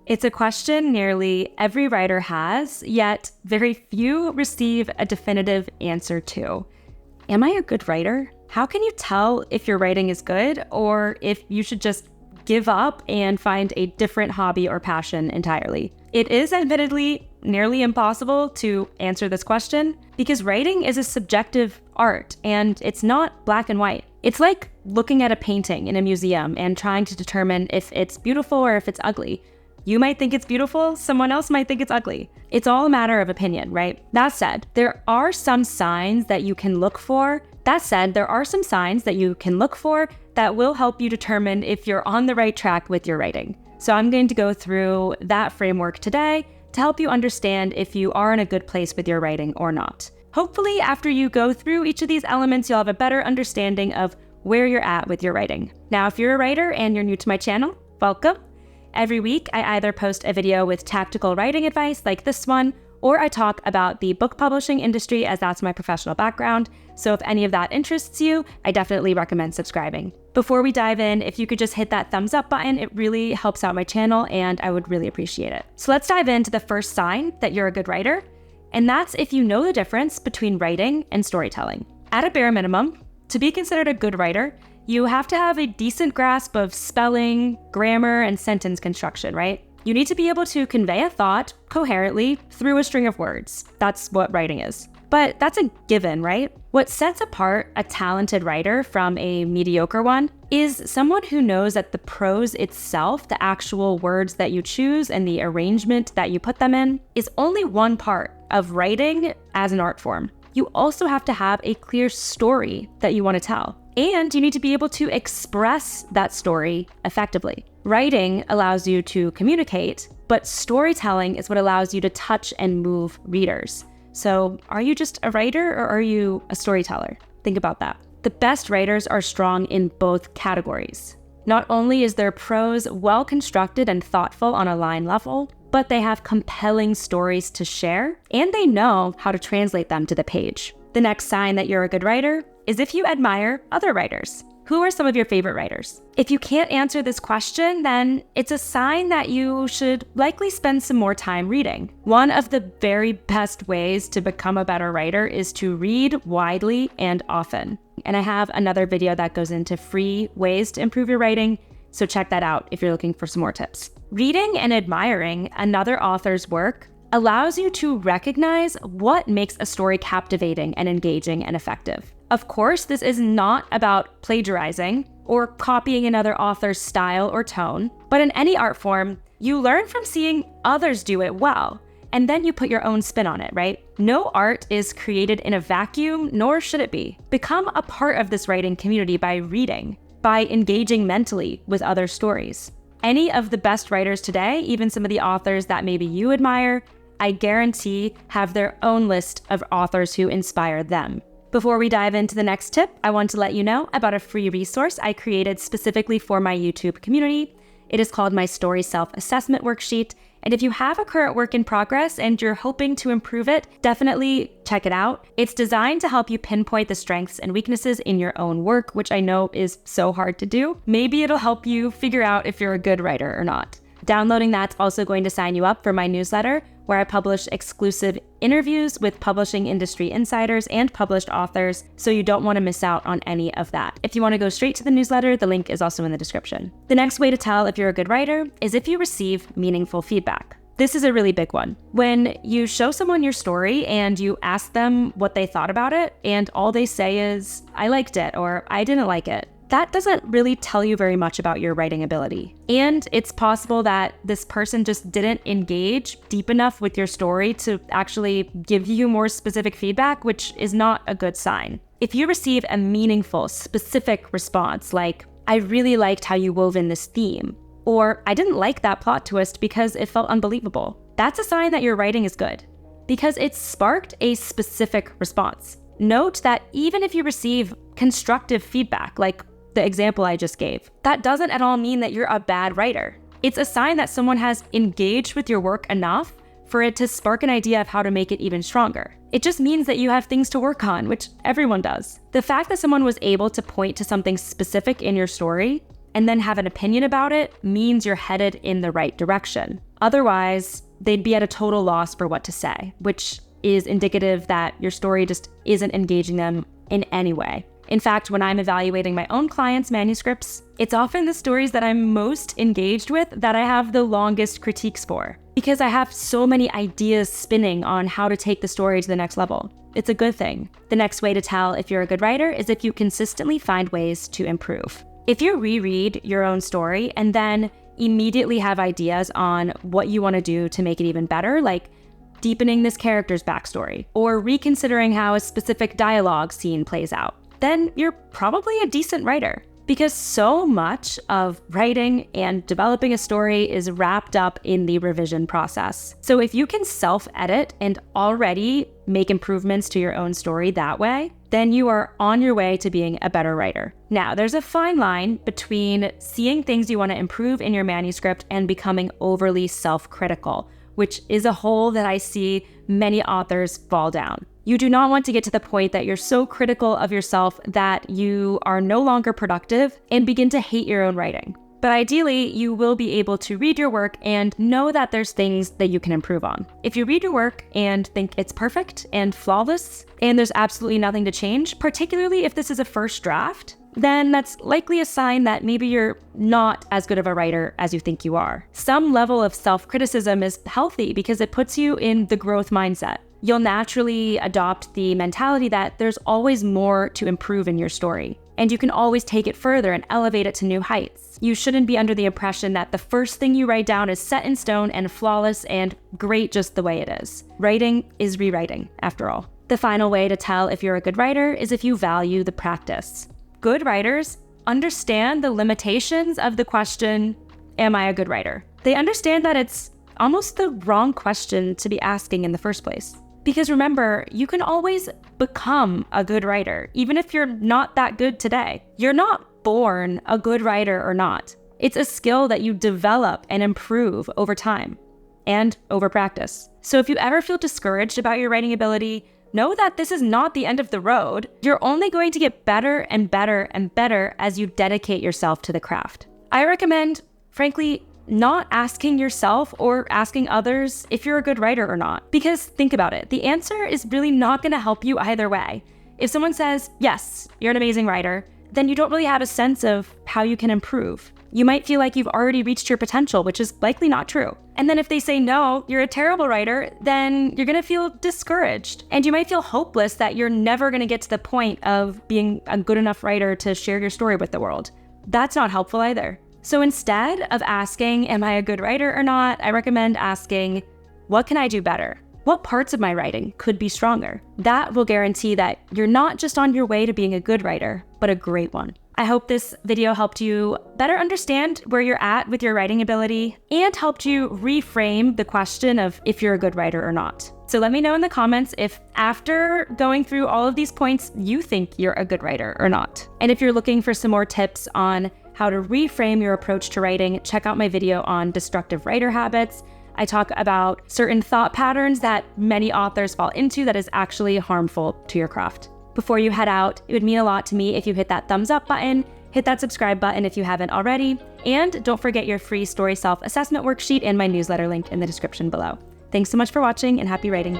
It's a question nearly every writer has, yet very few receive a definitive answer to. Am I a good writer? How can you tell if your writing is good or if you should just give up and find a different hobby or passion entirely? It is admittedly nearly impossible to answer this question because writing is a subjective art and it's not black and white. It's like looking at a painting in a museum and trying to determine if it's beautiful or if it's ugly. You might think it's beautiful, someone else might think it's ugly. It's all a matter of opinion, right? That said, there are some signs that you can look for that will help you determine if you're on the right track with your writing. So I'm going to go through that framework today to help you understand if you are in a good place with your writing or not. Hopefully, after you go through each of these elements, you'll have a better understanding of where you're at with your writing. Now, if you're a writer and you're new to my channel, welcome. Every week, I either post a video with tactical writing advice like this one, or I talk about the book publishing industry as that's my professional background. So if any of that interests you, I definitely recommend subscribing. Before we dive in, if you could just hit that thumbs up button, it really helps out my channel and I would really appreciate it. So let's dive into the first sign that you're a good writer, and that's if you know the difference between writing and storytelling. At a bare minimum, to be considered a good writer, you have to have a decent grasp of spelling, grammar, and sentence construction, right? You need to be able to convey a thought coherently through a string of words. That's what writing is. But that's a given, right? What sets apart a talented writer from a mediocre one is someone who knows that the prose itself, the actual words that you choose and the arrangement that you put them in, is only one part of writing as an art form. You also have to have a clear story that you want to tell. And you need to be able to express that story effectively. Writing allows you to communicate, but storytelling is what allows you to touch and move readers. So are you just a writer or are you a storyteller? Think about that. The best writers are strong in both categories. Not only is their prose well constructed and thoughtful on a line level, but they have compelling stories to share and they know how to translate them to the page. The next sign that you're a good writer is if you admire other writers. Who are some of your favorite writers? If you can't answer this question, then it's a sign that you should likely spend some more time reading. One of the very best ways to become a better writer is to read widely and often. And I have another video that goes into free ways to improve your writing, so check that out if you're looking for some more tips. Reading and admiring another author's work allows you to recognize what makes a story captivating and engaging and effective. Of course, this is not about plagiarizing or copying another author's style or tone, but in any art form, you learn from seeing others do it well, and then you put your own spin on it, right? No art is created in a vacuum, nor should it be. Become a part of this writing community by reading, by engaging mentally with other stories. Any of the best writers today, even some of the authors that maybe you admire, I guarantee have their own list of authors who inspire them. Before we dive into the next tip, I want to let you know about a free resource I created specifically for my YouTube community. It is called my Story Self-Assessment Worksheet. And if you have a current work in progress and you're hoping to improve it, definitely check it out. It's designed to help you pinpoint the strengths and weaknesses in your own work, which I know is so hard to do. Maybe it'll help you figure out if you're a good writer or not. Downloading that's also going to sign you up for my newsletter, where I publish exclusive interviews with publishing industry insiders and published authors, so you don't want to miss out on any of that. If you want to go straight to the newsletter, the link is also in the description. The next way to tell if you're a good writer is if you receive meaningful feedback. This is a really big one. When you show someone your story and you ask them what they thought about it, and all they say is, "I liked it," or "I didn't like it," that doesn't really tell you very much about your writing ability. And it's possible that this person just didn't engage deep enough with your story to actually give you more specific feedback, which is not a good sign. If you receive a meaningful, specific response like, "I really liked how you wove in this theme," or "I didn't like that plot twist because it felt unbelievable," that's a sign that your writing is good, because it sparked a specific response. Note that even if you receive constructive feedback, like the example I just gave, that doesn't at all mean that you're a bad writer. It's a sign that someone has engaged with your work enough for it to spark an idea of how to make it even stronger. It just means that you have things to work on, which everyone does. The fact that someone was able to point to something specific in your story and then have an opinion about it means you're headed in the right direction. Otherwise, they'd be at a total loss for what to say, which is indicative that your story just isn't engaging them in any way. In fact, when I'm evaluating my own clients' manuscripts, it's often the stories that I'm most engaged with that I have the longest critiques for, because I have so many ideas spinning on how to take the story to the next level. It's a good thing. The next way to tell if you're a good writer is if you consistently find ways to improve. If you reread your own story and then immediately have ideas on what you want to do to make it even better, like deepening this character's backstory, or reconsidering how a specific dialogue scene plays out, then you're probably a decent writer. Because so much of writing and developing a story is wrapped up in the revision process. So if you can self-edit and already make improvements to your own story that way, then you are on your way to being a better writer. Now, there's a fine line between seeing things you want to improve in your manuscript and becoming overly self-critical, which is a hole that I see many authors fall down. You do not want to get to the point that you're so critical of yourself that you are no longer productive and begin to hate your own writing. But ideally, you will be able to read your work and know that there's things that you can improve on. If you read your work and think it's perfect and flawless, and there's absolutely nothing to change, particularly if this is a first draft, then that's likely a sign that maybe you're not as good of a writer as you think you are. Some level of self-criticism is healthy because it puts you in the growth mindset. You'll naturally adopt the mentality that there's always more to improve in your story, and you can always take it further and elevate it to new heights. You shouldn't be under the impression that the first thing you write down is set in stone and flawless and great just the way it is. Writing is rewriting, after all. The final way to tell if you're a good writer is if you value the practice. Good writers understand the limitations of the question, am I a good writer? They understand that it's almost the wrong question to be asking in the first place. Because remember, you can always become a good writer, even if you're not that good today. You're not born a good writer or not. It's a skill that you develop and improve over time and over practice. So if you ever feel discouraged about your writing ability, know that this is not the end of the road. You're only going to get better and better and better as you dedicate yourself to the craft. I recommend, frankly, not asking yourself or asking others if you're a good writer or not. Because think about it, the answer is really not going to help you either way. If someone says, yes, you're an amazing writer, then you don't really have a sense of how you can improve. You might feel like you've already reached your potential, which is likely not true. And then if they say, no, you're a terrible writer, then you're going to feel discouraged. And you might feel hopeless that you're never going to get to the point of being a good enough writer to share your story with the world. That's not helpful either. So instead of asking, am I a good writer or not, I recommend asking, what can I do better? What parts of my writing could be stronger? That will guarantee that you're not just on your way to being a good writer, but a great one. I hope this video helped you better understand where you're at with your writing ability and helped you reframe the question of if you're a good writer or not. So let me know in the comments if after going through all of these points, you think you're a good writer or not. And if you're looking for some more tips on how to reframe your approach to writing, check out my video on destructive writer habits. I talk about certain thought patterns that many authors fall into that is actually harmful to your craft. Before you head out, it would mean a lot to me if you hit that thumbs up button, hit that subscribe button if you haven't already, and don't forget your free story self-assessment worksheet and my newsletter link in the description below. Thanks so much for watching and happy writing.